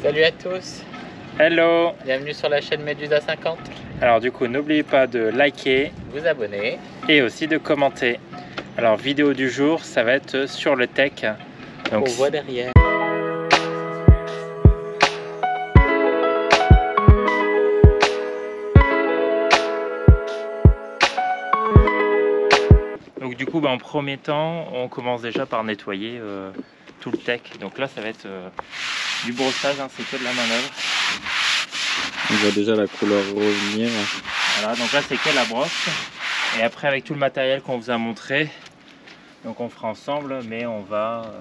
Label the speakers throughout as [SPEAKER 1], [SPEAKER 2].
[SPEAKER 1] Salut à tous.
[SPEAKER 2] Hello.
[SPEAKER 1] Bienvenue sur la chaîne Médusa 50.
[SPEAKER 2] Alors du coup, n'oubliez pas de liker,
[SPEAKER 1] vous abonner
[SPEAKER 2] et aussi de commenter. Alors vidéo du jour, ça va être sur le tech. Donc,
[SPEAKER 1] on voit derrière.
[SPEAKER 2] Donc du coup, en premier temps, on commence déjà par nettoyer tout le tech. Donc là, ça va être du brossage, hein, c'est que de la manœuvre.
[SPEAKER 3] On voit déjà la couleur revenir.
[SPEAKER 2] Voilà, donc là c'est que la brosse. Et après avec tout le matériel qu'on vous a montré, donc on fera ensemble, mais on va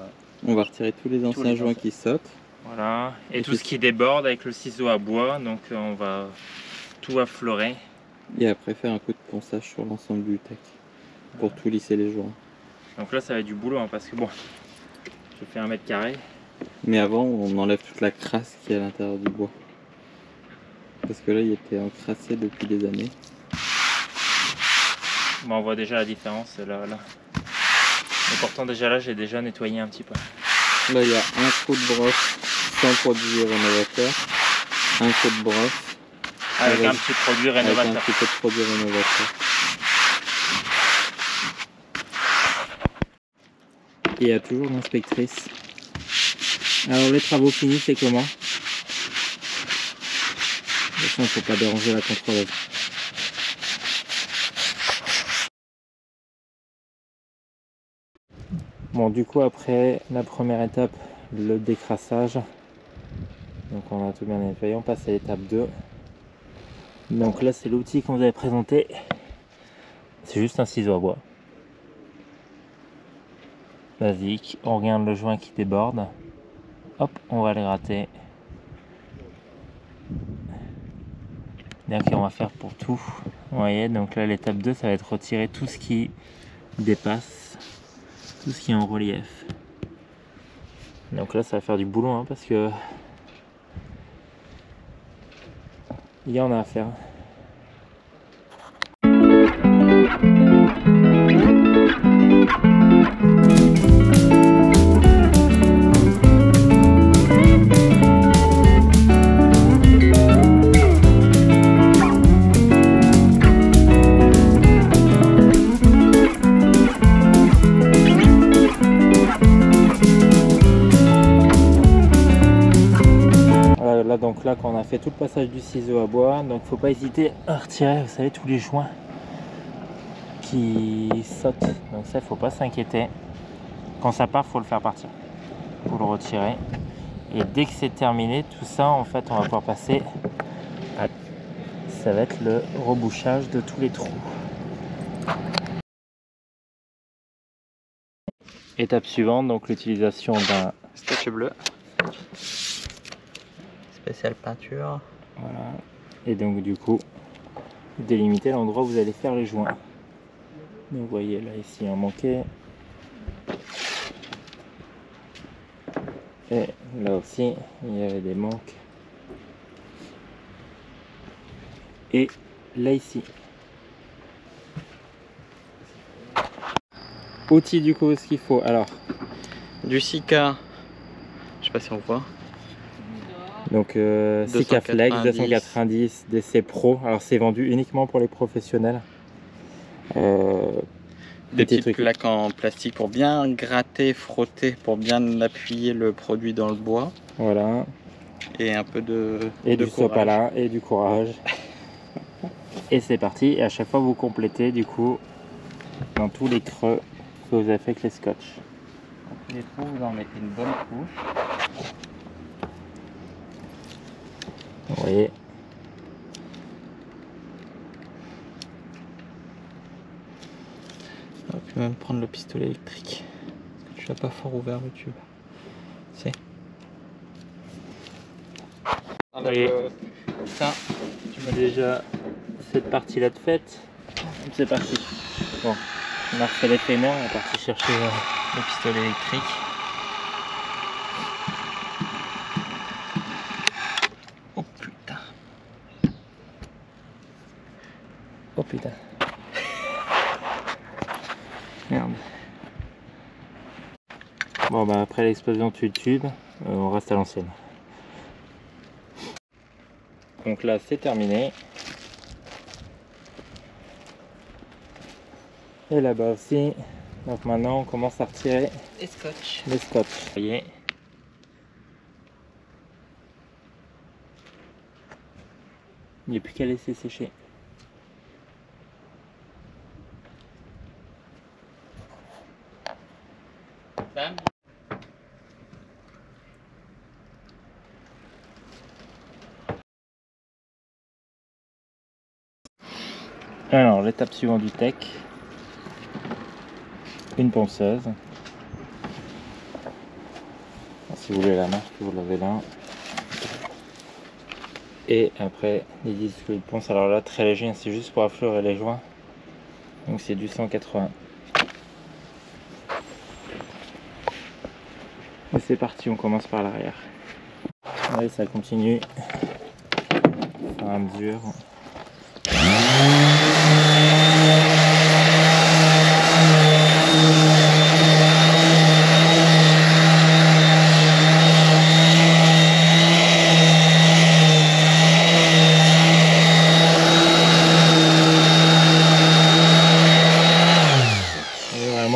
[SPEAKER 3] retirer tous les anciens joints qui sautent.
[SPEAKER 2] Voilà, et tout ce qui déborde avec le ciseau à bois, donc on va tout affleurer.
[SPEAKER 3] Et après faire un coup de ponçage sur l'ensemble du tech pour tout lisser les joints.
[SPEAKER 2] Donc là ça va être du boulot, hein, parce que bon, je fais 1 mètre carré.
[SPEAKER 3] Mais avant on enlève toute la crasse qui est à l'intérieur du bois. Parce que là il était encrassé depuis des années.
[SPEAKER 2] On voit déjà la différence là. Et pourtant déjà là j'ai déjà nettoyé un petit peu.
[SPEAKER 3] Là il y a un coup de brosse sans produit rénovateur. Un coup de brosse.
[SPEAKER 2] Avec un petit produit rénovateur.
[SPEAKER 3] Avec un petit peu de produit rénovateur. Et il y a toujours l'inspectrice.
[SPEAKER 2] Alors les travaux finis, c'est comment? De toute façon, il ne faut pas déranger la contrôleuse. Bon, du coup, après la première étape, le décrassage. Donc on a tout bien nettoyé, on passe à l'étape 2. Donc là, c'est l'outil qu'on vous avait présenté. C'est juste un ciseau à bois. Basique, on regarde le joint qui déborde. Hop, on va le gratter. Bien qu'on va faire pour tout. Vous voyez, donc là l'étape 2, ça va être retirer tout ce qui dépasse, tout ce qui est en relief. Donc là ça va faire du boulot, hein, parce que il y en a à faire. Donc là quand on a fait tout le passage du ciseau à bois, donc faut pas hésiter à retirer, vous savez, tous les joints qui sautent. Donc ça, faut pas s'inquiéter. Quand ça part, faut le faire partir. Faut le retirer. Et dès que c'est terminé, tout ça, en fait, on va pouvoir passer à... ça va être le rebouchage de tous les trous. Étape suivante, donc l'utilisation d'un
[SPEAKER 1] scotch bleu. Spécial peinture.
[SPEAKER 2] Voilà. Et donc du coup, délimiter l'endroit où vous allez faire les joints. Donc vous voyez là ici il en manquait. Et là aussi il y avait des manques. Et là ici. Outils du coup, ce qu'il faut. Alors
[SPEAKER 1] du Sika. Je sais pas si on voit.
[SPEAKER 2] Donc Sika Flex 290 DC Pro. Alors c'est vendu uniquement pour les professionnels.
[SPEAKER 1] Des petites plaques en plastique pour bien gratter, frotter, pour bien appuyer le produit dans le bois.
[SPEAKER 2] Voilà.
[SPEAKER 1] Et un peu de
[SPEAKER 2] du sopalin et du courage. Et c'est parti. Et à chaque fois vous complétez du coup dans tous les creux que vous avez fait avec les scotch.
[SPEAKER 1] Les trous, vous en mettez une bonne couche.
[SPEAKER 2] Vous voyez.
[SPEAKER 1] On peut même prendre le pistolet électrique. Parce que tu n'as pas fort ouvert le tube. C'est.
[SPEAKER 2] Oui. Ça, tu m'as déjà cette partie là de faite. C'est parti. Bon, on a refait les paiements, on est parti chercher le pistolet électrique.
[SPEAKER 1] Oh putain.
[SPEAKER 2] Oh putain. Merde. Bon bah après l'explosion du tube, on reste à l'ancienne. Donc là c'est terminé. Et là-bas aussi. Donc maintenant on commence à retirer
[SPEAKER 1] Et scotch.
[SPEAKER 2] les scotch. Vous voyez. Il n'y a plus qu'à laisser sécher.
[SPEAKER 1] Sam.
[SPEAKER 2] Alors l'étape suivante du tech. Une ponceuse. Si vous voulez la marque, vous l'avez là. Et après les disques de ponce, alors là très léger, c'est juste pour affleurer les joints. Donc c'est du 180. Et c'est parti, on commence par l'arrière. Allez, ça continue au fur et à mesure.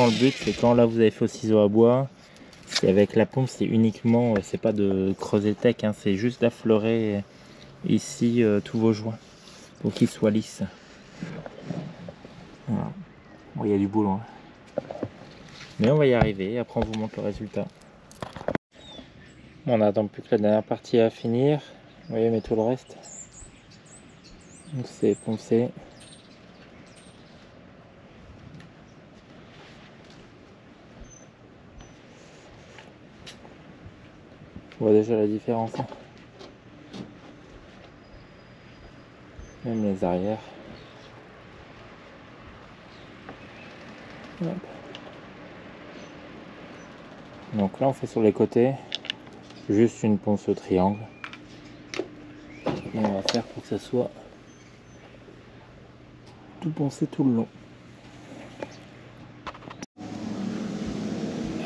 [SPEAKER 2] Le but c'est quand là vous avez fait au ciseau à bois, et avec la pompe c'est uniquement, c'est pas de creuser tech, hein, c'est juste d'affleurer ici tous vos joints pour qu'ils soient lisses. Voilà. Bon, il y a du boulot, hein. Mais on va y arriver, après on vous montre le résultat. Bon, on n'attend plus que la dernière partie à finir, vous voyez, mais tout le reste, donc c'est poncé. On voit déjà la différence, hein. Même les arrières. Hop. Donc là on fait sur les côtés juste une ponce au triangle. Et on va faire pour que ça soit tout poncé tout le long.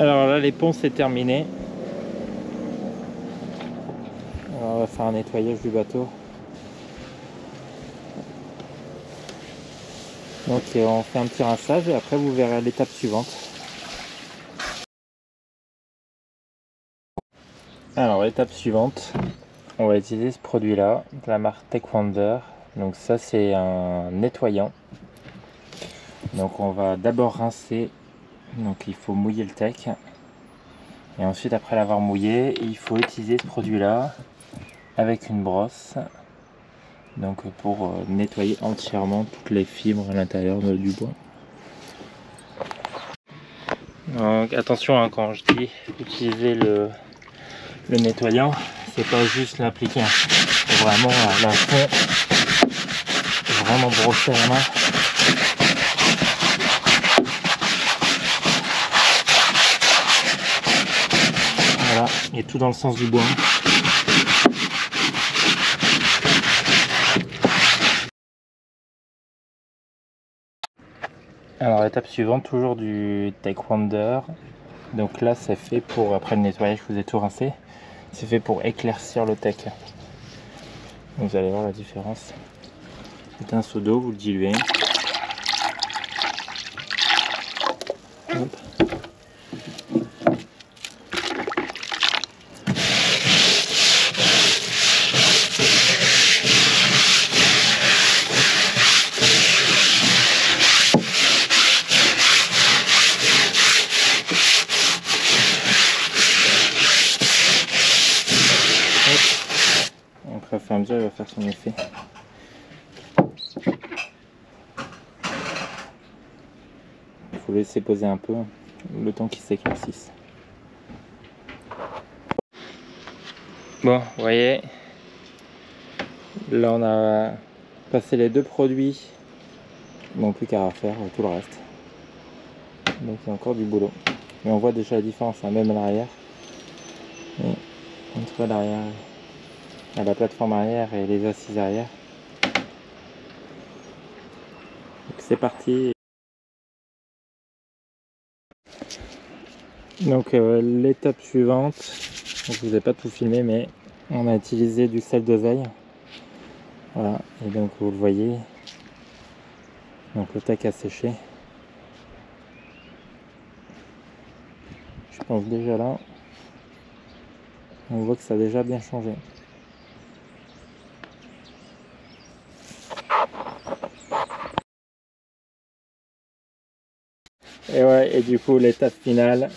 [SPEAKER 2] Alors là les ponces c'est terminé. Alors, on va faire un nettoyage du bateau. Donc on fait un petit rinçage et après vous verrez l'étape suivante. Alors l'étape suivante, on va utiliser ce produit là, de la marque Tech Wonder. Donc ça c'est un nettoyant. Donc on va d'abord rincer, donc il faut mouiller le tech. Et ensuite après l'avoir mouillé, il faut utiliser ce produit là avec une brosse. Donc pour nettoyer entièrement toutes les fibres à l'intérieur du bois. Donc attention, hein, quand je dis utiliser le nettoyant, c'est pas juste l'appliquer, hein. Faut vraiment à la fond, vraiment brosser la main. Voilà, et tout dans le sens du bois. Alors étape suivante, toujours du Tech Wonder. Donc là c'est fait pour, après le nettoyage que vous avez tout rincé, c'est fait pour éclaircir le tech. Vous allez voir la différence. C'est un seau d'eau, vous le diluez. Hop. Donc au fur et à mesure, il va faire son effet. Il faut laisser poser un peu le temps qu'il s'éclaircisse. Bon, vous voyez, là on a passé les deux produits, bon plus qu'à refaire tout le reste. Donc il y a encore du boulot. Mais on voit déjà la différence, hein, même à l'arrière. Entre l'arrière, à la plateforme arrière et les assises arrière. Donc c'est parti. Donc l'étape suivante, donc je vous ai pas tout filmé, mais on a utilisé du sel d'oseille. Voilà, et donc vous le voyez, donc le tac a séché. Je pense déjà là, on voit que ça a déjà bien changé. Et ouais, et du coup l'étape finale,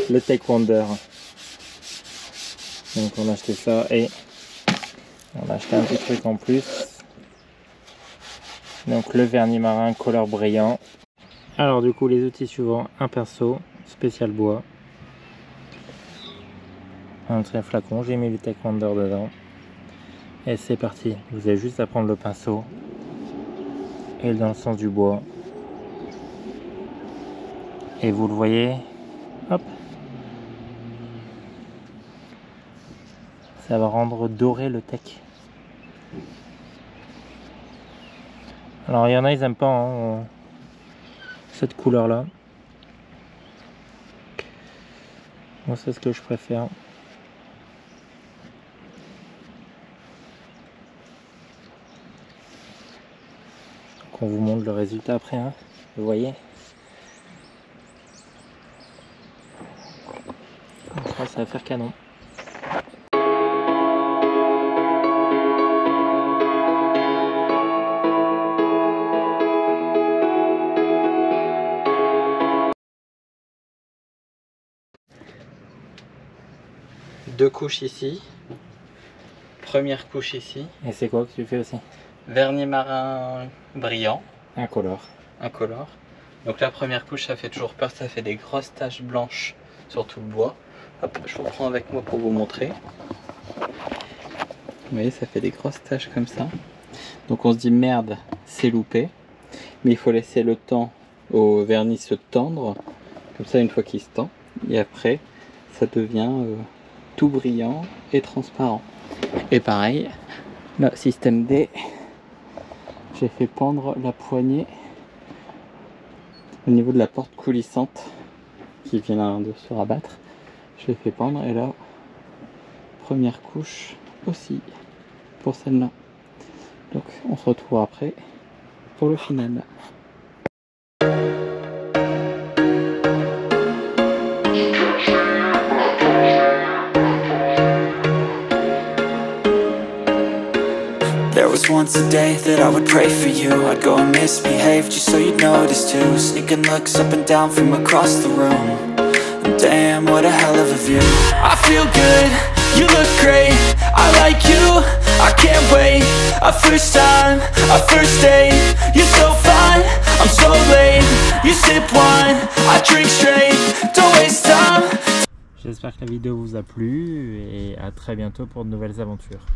[SPEAKER 2] le Taekwondo. Donc on a acheté ça et on a acheté un petit truc en plus. Donc le vernis marin couleur brillant. Alors du coup les outils suivants, un pinceau spécial bois, un trait flacon, j'ai mis le Taekwondo dedans. Et c'est parti, vous avez juste à prendre le pinceau et dans le sens du bois. Et vous le voyez, hop, ça va rendre doré le tech. Alors il y en a, ils aiment pas hein, cette couleur là. Moi c'est ce que je préfère. Donc on vous montre le résultat après, hein, vous voyez. Je crois que ça va faire canon.
[SPEAKER 1] Deux couches ici. Première couche ici.
[SPEAKER 2] Et c'est quoi que tu fais aussi?
[SPEAKER 1] Vernis marin brillant.
[SPEAKER 2] Incolore.
[SPEAKER 1] Incolore. Donc la première couche, ça fait toujours peur, ça fait des grosses taches blanches sur tout le bois. Hop, je vous prends avec moi pour vous montrer. Vous voyez, ça fait des grosses taches comme ça. Donc on se dit merde, c'est loupé. Mais il faut laisser le temps au vernis se tendre. Comme ça, une fois qu'il se tend. Et après, ça devient tout brillant et transparent. Et pareil, le système D, j'ai fait pendre la poignée au niveau de la porte coulissante qui vient de se rabattre. Je l'ai fait pendre et là, première couche aussi pour celle-là. Donc on se retrouve après pour le final.
[SPEAKER 4] There was once a day that I would pray for you. I'd go and misbehave just so you'd notice too. Sneaking looks up and down from across the room. And damn, what a hell of a view. I feel good, you look great, I like you, I can't wait. A first time, a first date. You're so fine, I'm so late. You sip wine, I drink straight. Don't waste time.
[SPEAKER 2] J'espère que la vidéo vous a plu et à très bientôt pour de nouvelles aventures.